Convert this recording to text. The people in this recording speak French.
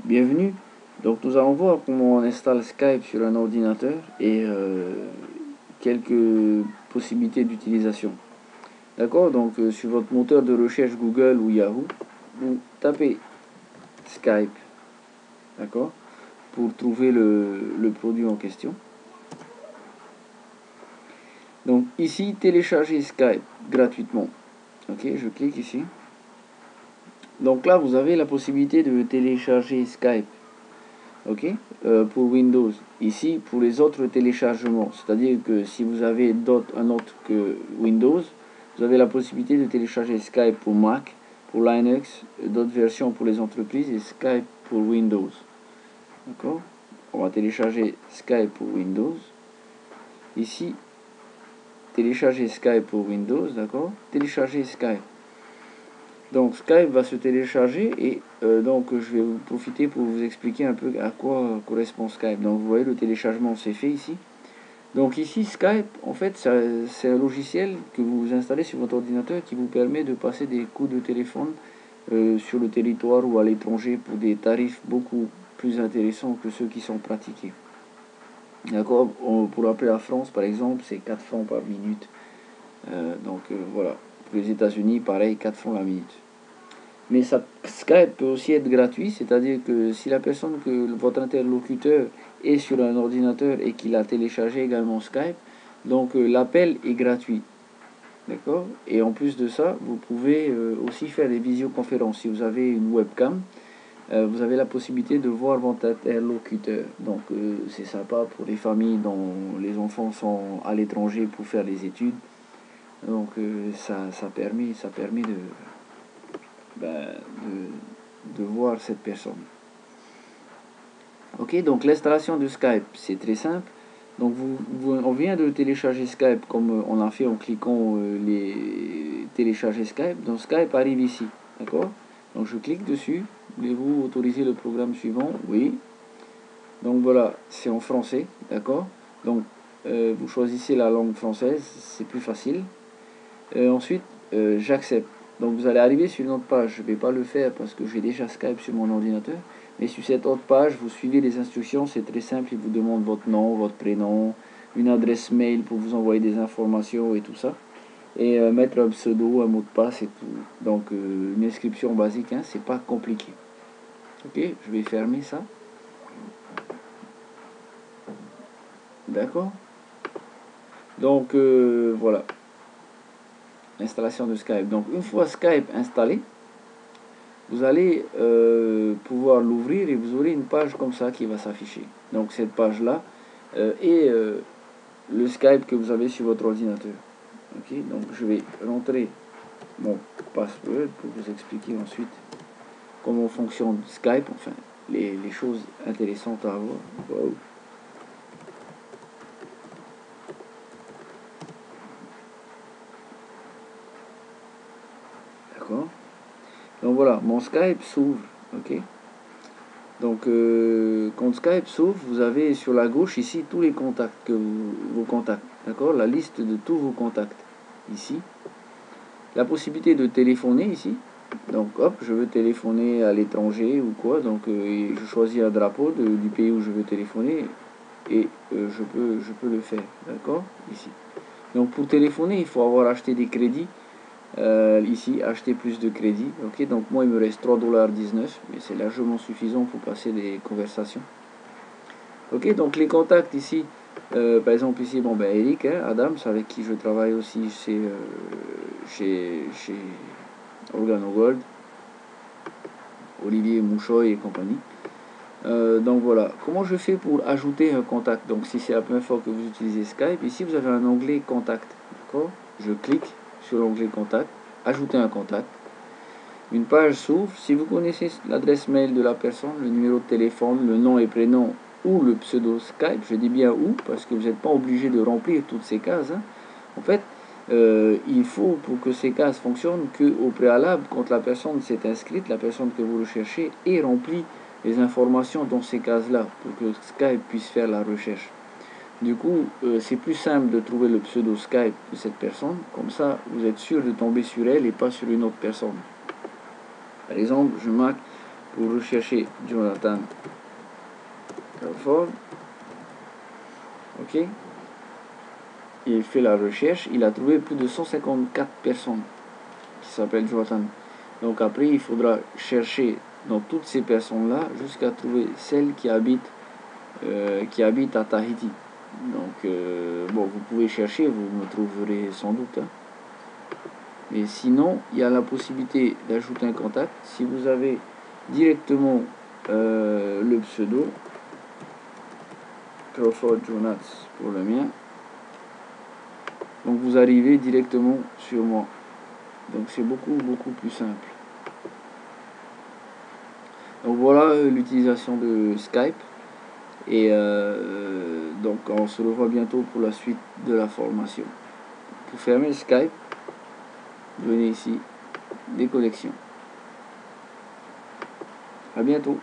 Bienvenue. Donc nous allons voir comment on installe Skype sur un ordinateur et quelques possibilités d'utilisation. D'accord, donc sur votre moteur de recherche Google ou Yahoo, vous tapez Skype, d'accord, pour trouver le produit en question. Donc ici, télécharger Skype gratuitement. Ok, je clique ici. Donc là, vous avez la possibilité de télécharger Skype. Ok, pour Windows. Ici, pour les autres téléchargements, c'est-à-dire que si vous avez un autre que Windows, vous avez la possibilité de télécharger Skype pour Mac, pour Linux, d'autres versions pour les entreprises et Skype pour Windows. D'accord, on va télécharger Skype pour Windows. Ici, télécharger Skype pour Windows, d'accord, télécharger Skype. Donc Skype va se télécharger et donc je vais profiter pour vous expliquer un peu à quoi correspond Skype. Donc vous voyez, le téléchargement s'est fait ici. Donc ici Skype, en fait, c'est un logiciel que vous installez sur votre ordinateur qui vous permet de passer des coups de téléphone sur le territoire ou à l'étranger pour des tarifs beaucoup plus intéressants que ceux qui sont pratiqués. D'accord, pour appeler la France par exemple, c'est 4 francs par minute. Voilà. Pour les États-Unis, pareil, 4 francs la minute. Mais Skype peut aussi être gratuit, c'est-à-dire que si la personne, que votre interlocuteur est sur un ordinateur et qu'il a téléchargé également Skype, donc l'appel est gratuit. D'accord. Et en plus de ça, vous pouvez aussi faire des visioconférences. Si vous avez une webcam, vous avez la possibilité de voir votre interlocuteur. Donc c'est sympa pour les familles dont les enfants sont à l'étranger pour faire des études. Donc ça permet de voir cette personne. Ok, donc l'installation de Skype, c'est très simple. Donc on vient de télécharger Skype comme on a fait en cliquant les télécharger Skype. Donc Skype arrive ici, d'accord. Donc je clique dessus. Voulez-vous autoriser le programme suivant? Oui. Donc voilà, c'est en français, d'accord. Donc vous choisissez la langue française, c'est plus facile. Ensuite, j'accepte. Donc vous allez arriver sur une autre page. Je ne vais pas le faire parce que j'ai déjà Skype sur mon ordinateur. Mais sur cette autre page, vous suivez les instructions. C'est très simple. Il vous demande votre nom, votre prénom, une adresse mail pour vous envoyer des informations et tout ça. Et mettre un pseudo, un mot de passe et tout. Donc une inscription basique, hein, c'est pas compliqué. Ok, je vais fermer ça. D'accord. Donc voilà. Installation de Skype. Donc une fois Skype installé, vous allez pouvoir l'ouvrir et vous aurez une page comme ça qui va s'afficher. Donc cette page là est le Skype que vous avez sur votre ordinateur. Ok, donc je vais rentrer mon password pour vous expliquer ensuite comment fonctionne Skype, enfin les choses intéressantes à avoir. Wow. D'accord. Donc voilà, mon Skype s'ouvre. Ok. Donc quand Skype s'ouvre, vous avez sur la gauche ici tous les contacts vos contacts, d'accord, la liste de tous vos contacts ici, la possibilité de téléphoner ici. Donc hop, je veux téléphoner à l'étranger ou quoi, donc je choisis un drapeau du pays où je veux téléphoner et je peux le faire, d'accord, ici. Donc pour téléphoner, il faut avoir acheté des crédits. Ici, acheter plus de crédit. Ok, donc moi il me reste 3,19 $, mais c'est largement suffisant pour passer des conversations. Ok, donc les contacts ici, par exemple ici, bon ben Eric, hein, Adams, avec qui je travaille aussi chez Organogold, Olivier Mouchoy et compagnie. Donc voilà, comment je fais pour ajouter un contact? Donc si c'est la première fois que vous utilisez Skype, ici vous avez un onglet contact, d'accord. Je clique sur l'onglet contact, ajouter un contact. Une page s'ouvre. Si vous connaissez l'adresse mail de la personne, le numéro de téléphone, le nom et prénom ou le pseudo Skype, je dis bien ou parce que vous n'êtes pas obligé de remplir toutes ces cases, hein. En fait, il faut pour que ces cases fonctionnent qu'au préalable, quand la personne s'est inscrite, la personne que vous recherchez ait rempli les informations dans ces cases-là pour que Skype puisse faire la recherche. Du coup, c'est plus simple de trouver le pseudo Skype de cette personne. Comme ça, vous êtes sûr de tomber sur elle et pas sur une autre personne. Par exemple, je marque Pour rechercher Jonathan Crawford. Ok. Il fait la recherche. Il a trouvé plus de 154 personnes qui s'appellent Jonathan. Donc après, il faudra chercher dans toutes ces personnes-là jusqu'à trouver celle qui habite à Tahiti. Donc, bon, vous pouvez chercher, vous me trouverez sans doute. Hein. Mais sinon, il y a la possibilité d'ajouter un contact. Si vous avez directement le pseudo, Crawford Jonas pour le mien, donc vous arrivez directement sur moi. Donc c'est beaucoup plus simple. Donc voilà l'utilisation de Skype. Et donc on se revoit bientôt pour la suite de la formation. Pour fermer Skype, venez ici, déconnexion. À bientôt.